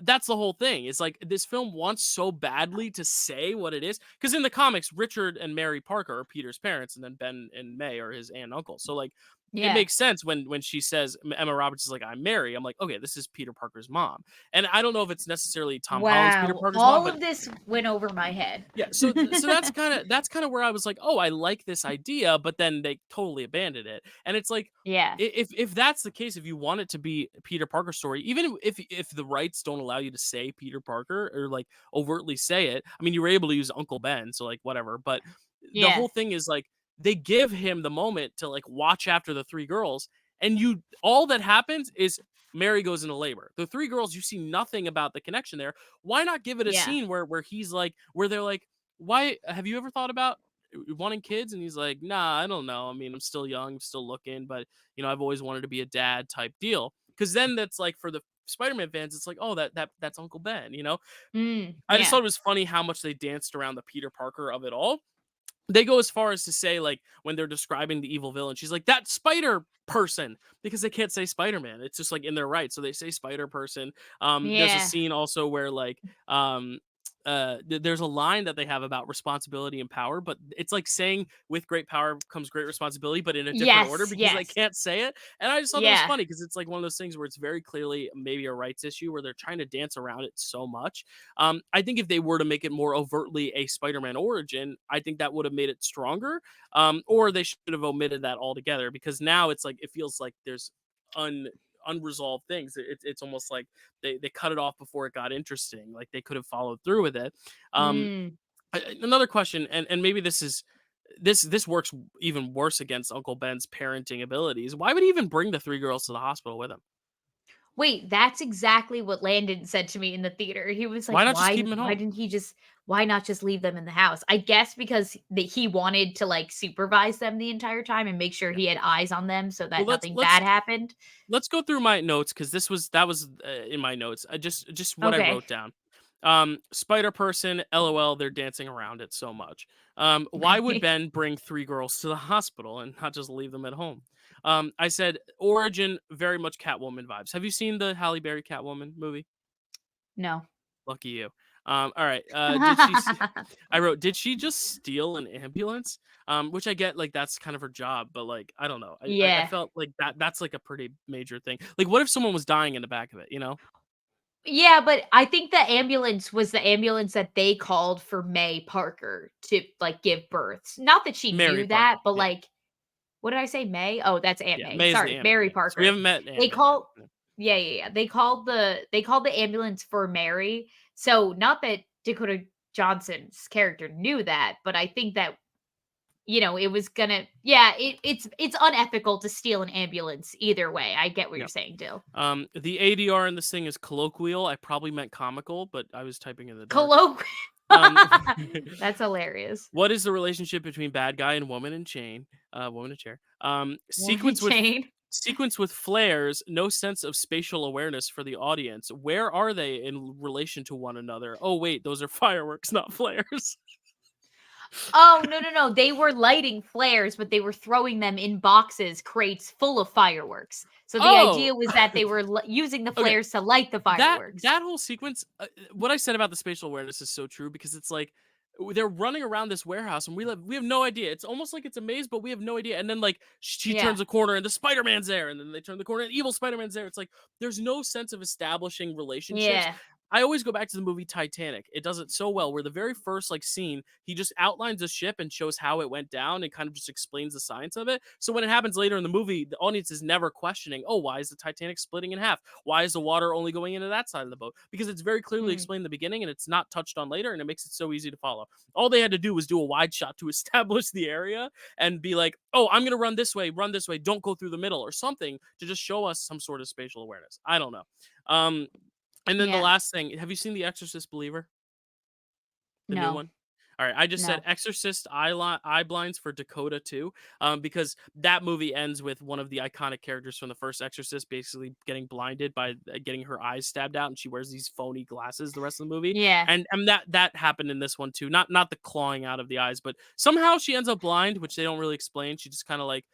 That's the whole thing. It's like this film wants so badly to say what it is because in the comics Richard and Mary Parker are Peter's parents and then Ben and May are his aunt and uncle. So like it Yeah. makes sense when she says Emma Roberts is like I'm Mary. I'm like, okay, this is Peter Parker's mom. And I don't know if it's necessarily Tom Holland's Peter Wow. Parker's mom, All but of this went over my head. yeah, so that's kind of where I was like, "Oh, I like this idea," but then they totally abandoned it. And it's like Yeah. if that's the case, if you want it to be a Peter Parker story, even if the rights don't allow you to say Peter Parker or like overtly say it, I mean, you were able to use Uncle Ben, so like whatever. But the Yeah. whole thing is like they give him the moment to like watch after the three girls, and you all that happens is Mary goes into labor. The three girls, you see nothing about the connection there. Why not give it a Yeah. scene where he's like where they're like, why have you ever thought about wanting kids? And he's like, nah, I don't know. I mean, I'm still young, I'm still looking, but I've always wanted to be a dad type deal. Because then that's like for the Spider-Man fans, it's like, oh, that's Uncle Ben. I just Yeah. thought it was funny how much they danced around the Peter Parker of it all. They go as far as to say, like, when they're describing the evil villain, she's like, that spider person, because they can't say Spider-Man. It's just like in their right. So they say Spider person. There's a Yeah. scene also where like there's a line that they have about responsibility and power, but it's like saying with great power comes great responsibility, but in a different order Yes. because they Yes. can't say it. And I just thought that was Yeah. funny because it's like one of those things where it's very clearly maybe a rights issue where they're trying to dance around it so much. I think if they were to make it more overtly a Spider-Man origin, I think that would have made it stronger. Or they should have omitted that altogether because now it's like it feels like there's un unresolved things. It's almost like they cut it off before it got interesting. Like they could have followed through with it. Um, Mm. Another question, and maybe this works even worse against Uncle Ben's parenting abilities. Why would he even bring the three girls to the hospital with him? Wait, that's exactly what Landon said to me in the theater. He was like, Why not just keep him at Why home? didn't he just why not just leave them in the house?" I guess because he wanted to, like, supervise them the entire time and make sure Yeah. he had eyes on them so Well, that let's nothing let's bad happened. let's go through my notes because that was in my notes. I just what I Okay. wrote down. Spider person, LOL. They're dancing around it so much. Why would Ben bring three girls to the hospital and not just leave them at home? I said origin, very much Catwoman vibes. Have you seen the Halle Berry Catwoman movie? No. Lucky you. All right. Did she? I wrote, did she just steal an ambulance? Which I get, like that's kind of her job, but like I don't know. I Yeah. felt like that's like a pretty major thing. Like, what if someone was dying in the back of it? Yeah, but I think the ambulance was the ambulance that they called for May Parker to, like, give birth. Not that she Mary knew Parker. that, but, Yeah, like, what did I say? May? Oh, that's Aunt yeah. May. May is the Sorry, Aunt May. Mary Yeah. So we Parker. haven't met They Aunt May yet. call Yeah, yeah, yeah. They called the ambulance for Mary. So, not that Dakota Johnson's character knew that, but I think that, it was gonna yeah, it's unethical to steal an ambulance either way. I get what Yeah. you're saying, Dill. The ADR in this thing is colloquial. I probably meant comical, but I was typing in the dark. Colloq Um, That's hilarious. what is the relationship between bad guy and woman in chair? Woman chain. Sequence with flares, no sense of spatial awareness for the audience. Where are they in relation to one another? Oh wait, those are fireworks, not flares. Oh, no, no, no, they were lighting flares, but they were throwing them in boxes, crates full of fireworks. So the Oh, idea was that they were using the okay. flares to light the that fireworks. that whole sequence, what I said about the spatial awareness is so true because it's like they're running around this warehouse and we have no idea. It's almost like it's a maze, but we have no idea. And then like she Yeah. turns a corner and the Spider-Man's there, and then they turn the corner and evil Spider-Man's there. It's like there's no sense of establishing relationships. Yeah. I always go back to the movie Titanic. It does it so well where the very first like scene, he just outlines the ship and shows how it went down and kind of just explains the science of it. So when it happens later in the movie, the audience is never questioning, oh, why is the Titanic splitting in half? Why is the water only going into that side of the boat? Because it's very clearly Mm, explained in the beginning and it's not touched on later and it makes it so easy to follow. All they had to do was do a wide shot to establish the area and be like, oh, I'm going to run this way, don't go through the middle or something to just show us some sort of spatial awareness. I don't know. Um, and then the yeah. last thing, have you seen The Exorcist Believer? The new No. one? All right, I just said No. Exorcist eye blinds for Dakota too, because that movie ends with one of the iconic characters from the first Exorcist basically getting blinded by getting her eyes stabbed out, and she wears these phony glasses the rest of the movie, Yeah. and that happened in this one too. Not the clawing out of the eyes, but somehow she ends up blind, which they don't really explain. She just kind of like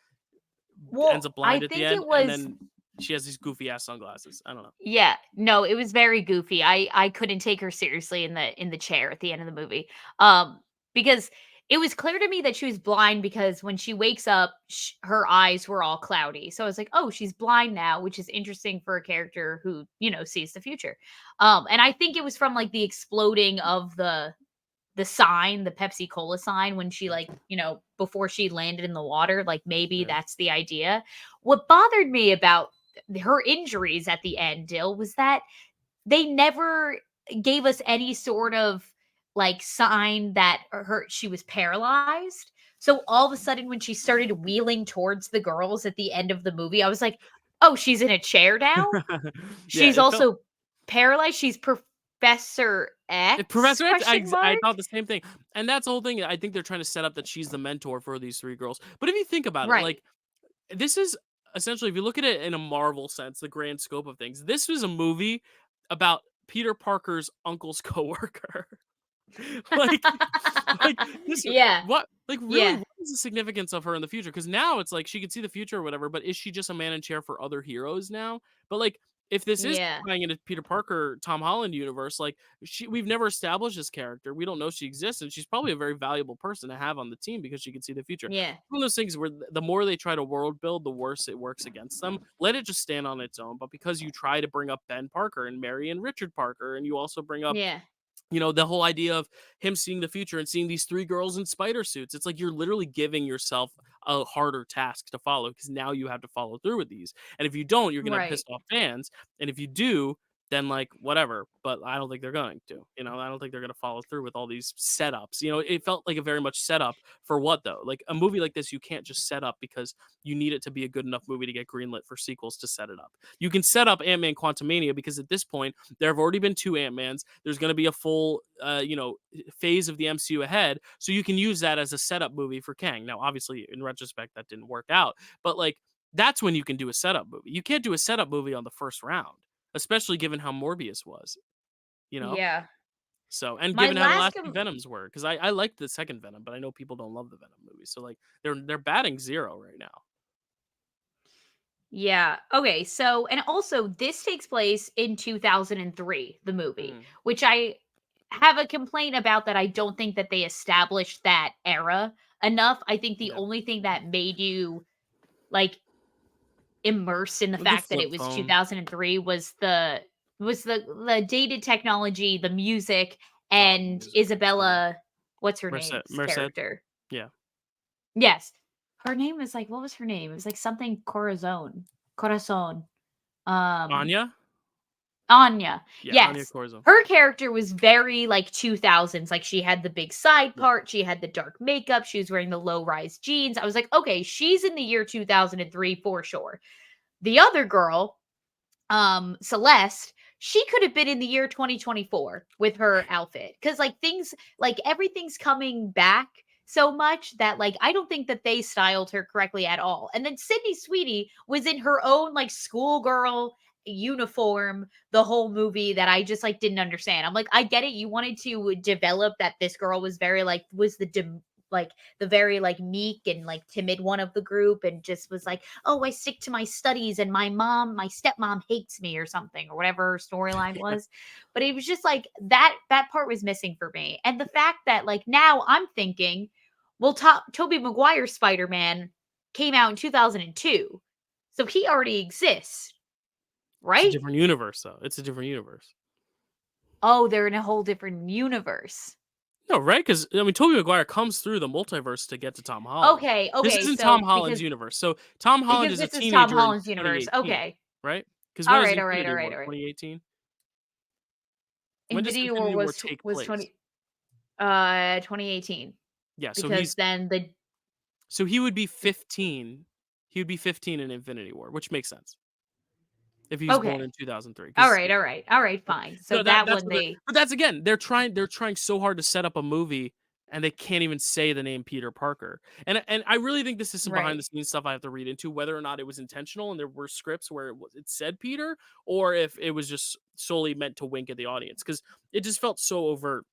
ends Well, up I blind at the think end, it and was then she has these goofy ass sunglasses. I don't know. yeah, no, it was very goofy. I couldn't take her seriously in the chair at the end of the movie. Because it was clear to me that she was blind because when she wakes up, her eyes were all cloudy. So I was like, "Oh, she's blind now," which is interesting for a character who, sees the future. And I think it was from like the exploding of the sign, the Pepsi Cola sign when she like, before she landed in the water, like maybe Yeah. that's the idea. What bothered me about her injuries at the end, Dill, was that they never gave us any sort of like sign that she was paralyzed. So all of a sudden when she started wheeling towards the girls at the end of the movie, I was like, "Oh, she's in a chair now? Yeah, She's it felt also paralyzed. She's Professor X Professor X, question I mark?" thought the same thing, and that's the whole thing. I think they're trying to set up that she's the mentor for these 3 girls. But if you think about it, Right. like, this is essentially, if you look at it in a Marvel sense, the grand scope of things, this was a movie about Peter Parker's uncle's coworker. like like this Yeah. what like really Yeah. what is the significance of her in the future? Because now it's like she can see the future or whatever, but is she just a man in chair for other heroes now? But like if this is Yeah. tying into Peter Parker, Tom Holland universe, like we've never established this character. We don't know she exists, and she's probably a very valuable person to have on the team because she can see the future. Yeah. One of those things where the more they try to world build, the worse it works against them. Let it just stand on its own. But because you try to bring up Ben Parker and Mary and Richard Parker, and you also bring up Yeah. the whole idea of him seeing the future and seeing these 3 girls in spider suits. It's like you're literally giving yourself a harder task to follow because now you have to follow through with these. And if you don't, you're gonna piss Right. off fans. And if you do, then like whatever. But I don't think they're going to. I don't think they're gonna follow through with all these setups. It felt like a very much setup for what though? Like a movie like this, you can't just set up because you need it to be a good enough movie to get greenlit for sequels to set it up. You can set up Ant-Man Quantumania because at this point there have already been 2 Ant-Mans. There's going to be a full, phase of the MCU ahead, so you can use that as a setup movie for Kang. Now, obviously, in retrospect, that didn't work out, but like that's when you can do a setup movie. You can't do a setup movie on the first round, especially given how Morbius was. You know, Yeah. so and My given how the last last 2 Venoms were, because I liked the second Venom, but I know people don't love the Venom movie, so like they're batting 0 right now. Yeah. Okay. So, and also, this takes place in 2003, the movie, Mm, which yeah, I have a complaint about that I don't think that they established that era enough. I think the yeah. only thing that made you like immersed in the The fact that flip it was phone. 2003 was the dated technology, the music, Oh, the and music. So Isabella, what's her name's Merced. character? Yeah. Yes. Her name is like what was her name? It was like something Corazon. Corazon. Um, Anya? Anya. Yeah, Anya Yes. Corzo. Her character was very like 2000s. Like she had the big side Yeah. part, she had the dark makeup, she was wearing the low-rise jeans. I was like, "Okay, she's in the year 2003 for sure." The other girl, Celeste, she could have been in the year 2024 with her outfit cuz like things like everything's coming back so much that like I don't think that they styled her correctly at all. And then Sydney Sweeney was in her own like schoolgirl uniform the whole movie that I just like didn't understand. I'm like I get it, you wanted to develop that this girl was very like was like the very like meek and like timid one of the group and just was like, "Oh, I stick to my studies and my stepmom hates me or something," or whatever her storyline was. But it was just like that part was missing for me. And the fact that like now I'm thinking, well, Toby Maguire's Spider-Man came out in 2002. So he already exists, It's a right? different universe, though. It's a different universe. Oh, they're in a whole different universe. No, right? Because I mean, Tobey Maguire comes through the multiverse to get to Tom Holland. Okay, This okay. isn't Tom So Holland's universe. So Tom Holland because is a this is Tom teenager in Holland's universe. 2018, Okay. right? Because when All is right, all right, all Infinity right, War? all right. 2018. When does Infinity War Infinity War take was place? 20 2018 Yeah, so because he's then the so he would be 15. He would be 15 in Infinity War, which makes sense if he was born okay. in 2003. All Because right, all right. All right, fine. So no, that that that's one what. they But that's again, they're trying so hard to set up a movie and they can't even say the name Peter Parker. And I really think this is some behind Right. the scenes stuff I have to read into, whether or not it was intentional and there were scripts where it said Peter, or if it was just solely meant to wink at the audience, because it just felt so overt.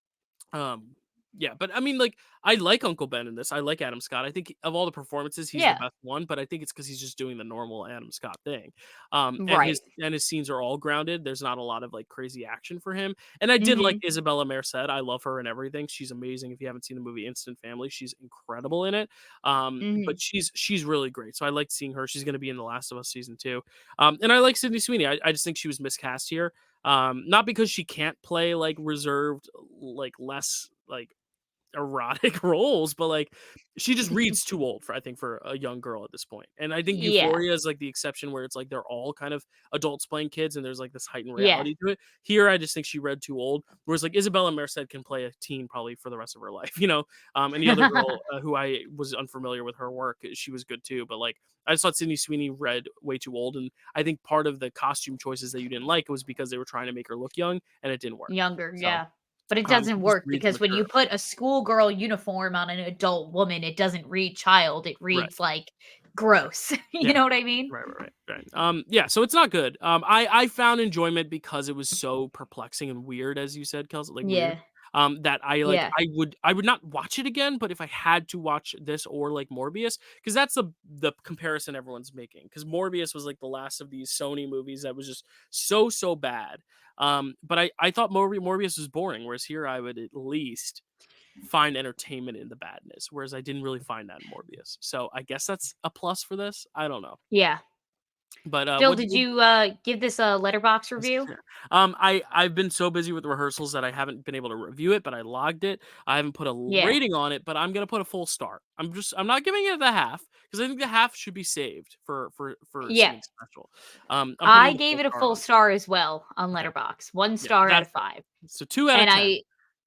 um, yeah, but I mean, like, I like Uncle Ben in this. I like Adam Scott. I think of all the performances, he's the Yeah. best one, but I think it's because he's just doing the normal Adam Scott thing. Right. And his scenes are all grounded. There's not a lot of like crazy action for him. And I did like Mhm. Isabella Merced. I love her and everything. She's amazing. If you haven't seen the movie Instant Family, she's incredible in it. But Mhm. she's really great. So I liked seeing her. She's going to be in The Last of Us season 2. And I like Sydney Sweeney. I just think she was miscast here. Not because she can't play like reserved, like less like erotic roles, but like she just reads too old for, I think, for a young girl at this point. And I think Yeah. Euphoria is like the exception where it's like they're all kind of adults playing kids and there's like this heightened Yeah. reality to it. Here I just think she read too old. Whereas like Isabella Merced can play a teen probably for the rest of her life, you know. And the other girl who I was unfamiliar with her work, she was good too. But like I just thought Sydney Sweeney read way too old. And I think part of the costume choices that you didn't like was because they were trying to make her look young and it didn't work. Younger, So yeah. But it she doesn't just work reads because when you mature. put a schoolgirl uniform on an adult woman, it doesn't read child, it Right. reads like gross. You Yeah. know what I mean? Right. Yeah, so it's not good. I found enjoyment because it was so perplexing and weird, as you said, Kelsey, like weird. Yeah. That I like Yeah. I would not watch it again, but if I had to watch this or like Morbius, because that's the comparison everyone's making. Because Morbius was like the last of these Sony movies that was just so bad. But I thought Morbius was boring, whereas here I would at least find entertainment in the badness, whereas I didn't really find that in Morbius. So I guess that's a plus for this. I don't know. Yeah. But Jill, did you, give this a letterbox review? I've been so busy with rehearsals that I haven't been able to review it, but I logged it. I haven't put a Yeah. rating on it, but I'm gonna put a full star. I'm not giving it the half because I think the half should be saved for Yeah. something special. I'm putting I the full gave it a star full on. star as well on Okay, Letterbox. 1 yeah, star out that's of fair. 5. So 2 out of And 10. I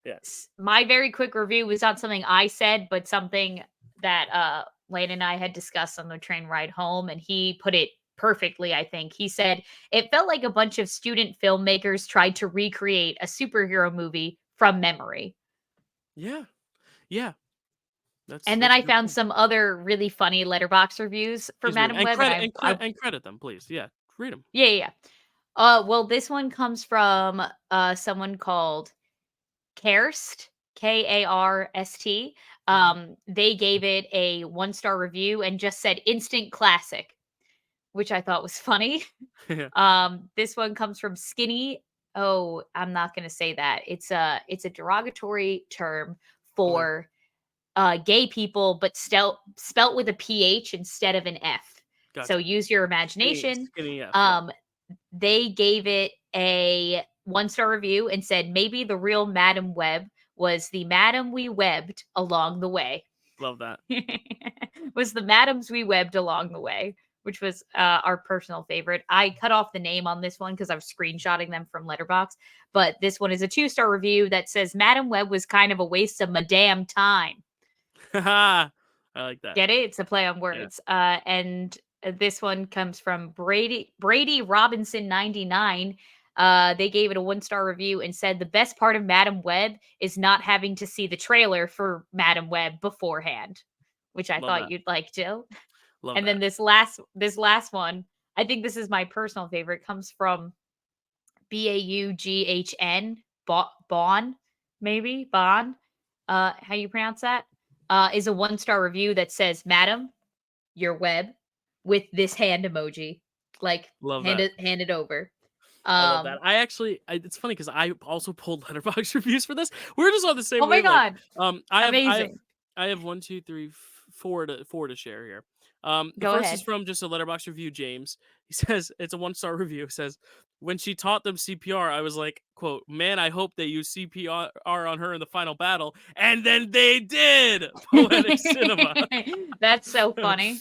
Yeah, my very quick review was not something I said, but something that Lane and I had discussed on the train ride home, and he put it perfectly, I think. He said, it felt like a bunch of student filmmakers tried to recreate a superhero movie from memory. yeah, yeah. And then That's a I good found point. some other really funny letterbox reviews for Please read 'em. Madam Web, and And credit them, please. Yeah, read them. yeah, yeah, yeah. Well, this one comes from someone called Karst, Karst. They gave it a 1 star review and just said instant classic, which I thought was funny. Yeah, This one comes from Skinny. Oh, I'm not gonna say that. It's a derogatory term okay, for gay people, but spelt with a PH instead of an F. So gotcha. use your imagination. Skinny F. Yeah, Um, they gave it a 1 star review and said maybe the real Madam Web was the madam we webbed along the way. love that. Was the madams we webbed along the way, which was our personal favorite. I cut off the name on this one because I was screenshotting them from Letterbox, but this one is a 2 star review that says Madam Web was kind of a waste of my damn time. I like that. Get it? It's a play on Yeah. words. And this one comes from Brady Robinson 99. They gave it a 1 star review and said the best part of Madam Web is not having to see the trailer for Madam Web beforehand, which I Love thought that. you'd like, Jill. Love And then that. this last one, I think this is my personal favorite, comes from Baughn, Bon, maybe Bon. How you pronounce that? Is a 1 star review that says, "Madam, your web," with this hand emoji, like Love that. hand it over. I love that. Um, It's funny because I also pulled Letterboxd reviews for this. We're just on the same oh my wavelength. god, I have amazing. I have one, two, three, four to share here. The Go first is ahead. from just a Letterboxd review, James. He says it's a 1 star review. It says when she taught them CPR, I was like, "quote Man, I hope they use CPR on her in the final battle," and then they did. Poetic cinema. That's so funny.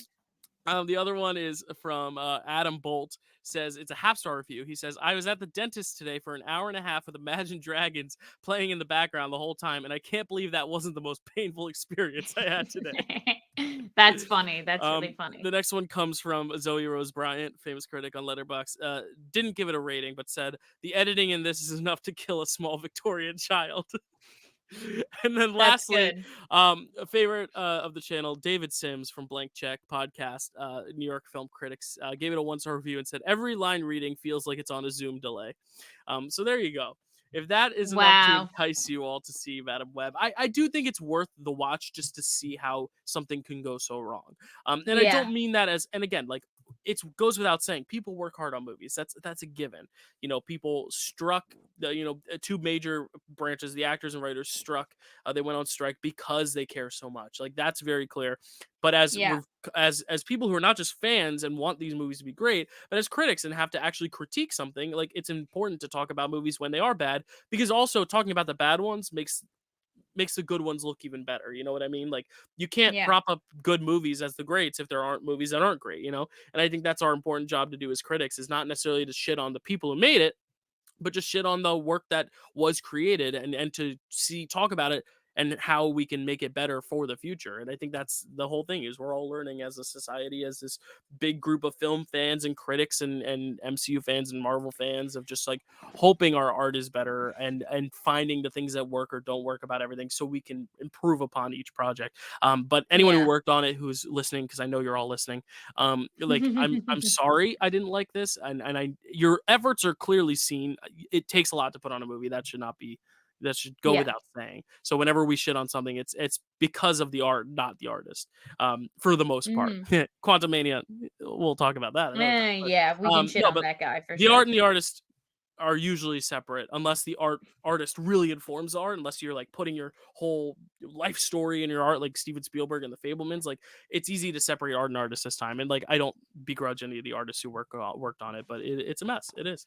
The other one is from Adam Bolt. Says it's a half-star review. He says I was at the dentist today for an hour and a half with Imagine Dragons playing in the background the whole time, and I can't believe that wasn't the most painful experience I had today. That's funny. That's really The funny. next one comes from Zoe Rose Bryant, famous critic on Letterboxd. Didn't give it a rating, but said the editing in this is enough to kill a small Victorian child. And then That's lastly, good. a favorite of the channel, David Sims from Blank Check podcast, New York film critics, gave it a 1-star review and said every line reading feels like it's on a Zoom delay. So there you go. If that is enough to Wow. entice you all to see Madam Web, I do think it's worth the watch just to see how something can go so wrong. And I Yeah. don't mean that as, and again, like it goes without saying, people work hard on movies. That's a given. People struck the two major branches, the actors and writers struck. They went on strike because they care so much. Like that's very clear. But as Yeah. we're as people who are not just fans and want these movies to be great, but as critics and have to actually critique something, like it's important to talk about movies when they are bad, because also talking about the bad ones makes the good ones look even better. You know what I mean? Like you can't Yeah. prop up good movies as the greats if there aren't movies that aren't great, And I think that's our important job to do as critics, is not necessarily to shit on the people who made it, but just shit on the work that was created, and to talk about it and how we can make it better for the future. And I think that's the whole thing, is we're all learning as a society, as this big group of film fans and critics and MCU fans and Marvel fans, of just like hoping our art is better, and finding the things that work or don't work about everything so we can improve upon each project. But anyone who Yeah. worked on it who's listening, because I know you're all listening, like I'm sorry I didn't like this, and I your efforts are clearly seen. It takes a lot to put on a movie. That should go Yeah. without saying. So whenever we shit on something, it's because of the art, not the artist. For the most part. Mhm. Quantum Mania, we'll talk about that another time. But Yeah, we can shit no, on but that guy for the art sure. and the artist are usually separate, unless the artist really informs art, unless you're like putting your whole life story in your art, like Steven Spielberg and the Fablemans. Like it's easy to separate art and artist this time, and like I don't begrudge any of the artists who worked on it, but it's a mess. It is.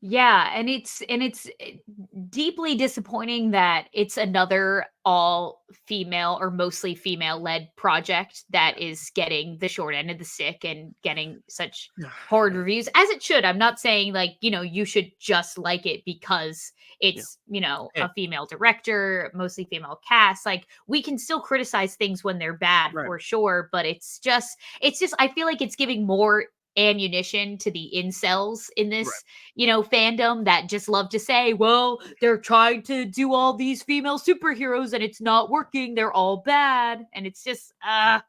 Yeah, and it's deeply disappointing that it's another all female or mostly female led project that Yeah. is getting the short end of the stick and getting such Yeah. horrid reviews, as it should. I'm not saying like, you should just like it because Yeah. it's, Hey, a female director, mostly female cast. Like we can still criticize things when they're bad right. for sure, but it's just I feel like it's giving more ammunition to the incels in Right. this fandom that just love to say, well, they're trying to do all these female superheroes and it's not working. They're all bad. And it's just a Yeah.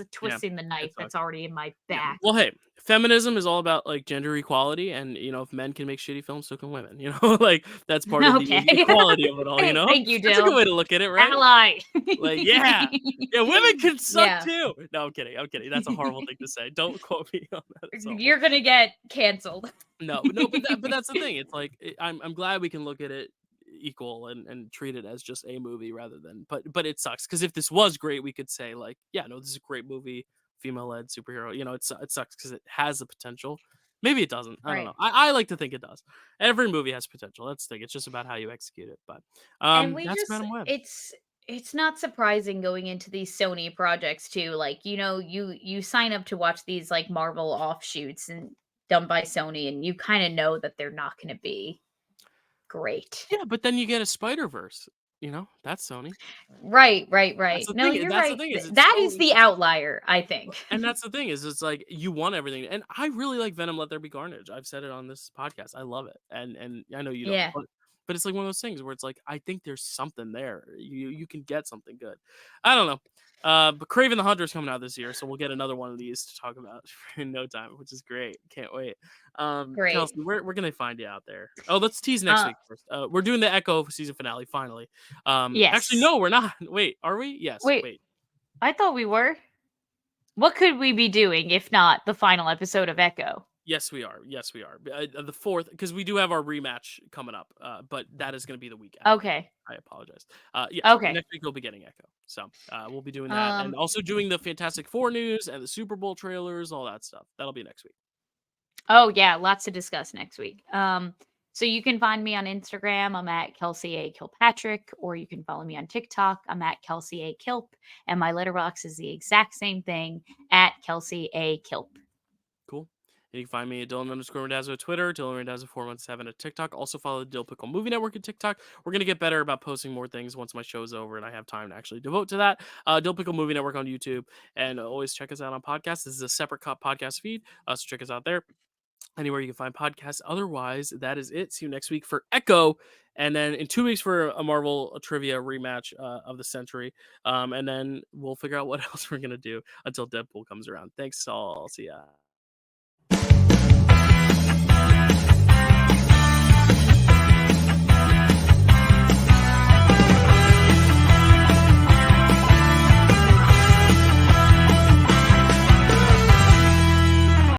twisting the It knife that's sucks. already in my Yeah. back. Well, hey, feminism is all about like gender equality, and if men can make shitty films, so can women. Like that's part of the Okay. equality of it all. Thank you, That's a good Dill. way to look at it, right? Ally. Like, yeah, yeah, women can suck Yeah. too. No, I'm kidding. I'm kidding. That's a horrible thing to say. Don't quote me on that. It's awful. You're gonna get canceled. No, no, but that's the thing. It's like I'm glad we can look at it equal, and treat it as just a movie rather than. But it sucks, because if this was great, we could say like, yeah, no, this is a great movie, female led superhero. It sucks because it has the potential. Maybe it doesn't. I don't Right. know. I like to think it does. Every movie has potential. That's the thing. It's just about how you execute it. But And we that's just Madam Web. it's not surprising going into these Sony projects too. Like, you sign up to watch these like Marvel offshoots and done by Sony and you kind of know that they're not going to be great. Yeah, but then you get a Spider Verse. That's Sony. Right, right, That's right. the No, thing. you're That's the right. thing it's That is so the outlier, I think. and that's the thing, is it's like you want everything. And I really like Venom Let There Be Carnage. I've said it on this podcast. I love it. And I know you don't, Yeah. but it's like one of those things where it's like I think there's something there. You can get something good. I don't know. But Craven the Hunter is coming out this year, so we'll get another one of these to talk about in no time, which is great. Can't wait. Great. Kelsey, we're gonna find you out there. Oh, let's tease next Uh week first. We're doing the Echo season finale finally. Actually, yes. no, we're not. Wait, are we? Yes. Wait, Wait. I thought we were. What could we be doing if not the final episode of Echo? Yes, we are. Yes, we are. The fourth, because we do have our rematch coming up, but that is going to be the week after. Okay. I apologize. Yes, Okay. next week we'll be getting Echo, so we'll be doing that, and Um also doing the Fantastic Four news and the Super Bowl trailers, all that stuff. That'll be next week. Oh yeah, lots to discuss next week. So you can find me on Instagram. I'm at Kelsey A. Kilpatrick, or you can follow me on TikTok. I'm at Kelsey A. Kilp, and my letterbox is the exact same thing at Kelsey A. Kilp. Cool. And you can find me at Dylan_Randazzo at Twitter, Dylan_Randazzo417 at TikTok. Also follow the Dill Pickle Movie Network at TikTok. We're gonna get better about posting more things once my show's over and I have time to actually devote to that. Dill Pickle Movie Network on YouTube, and always check us out on podcasts. This is a separate podcast feed, so check us out there. anywhere you can find podcasts. Otherwise, that is it. See you next week for Echo, and then in 2 weeks for a Marvel trivia rematch of the century. And then we'll figure out what else we're gonna do until Deadpool comes around. Thanks all. See ya.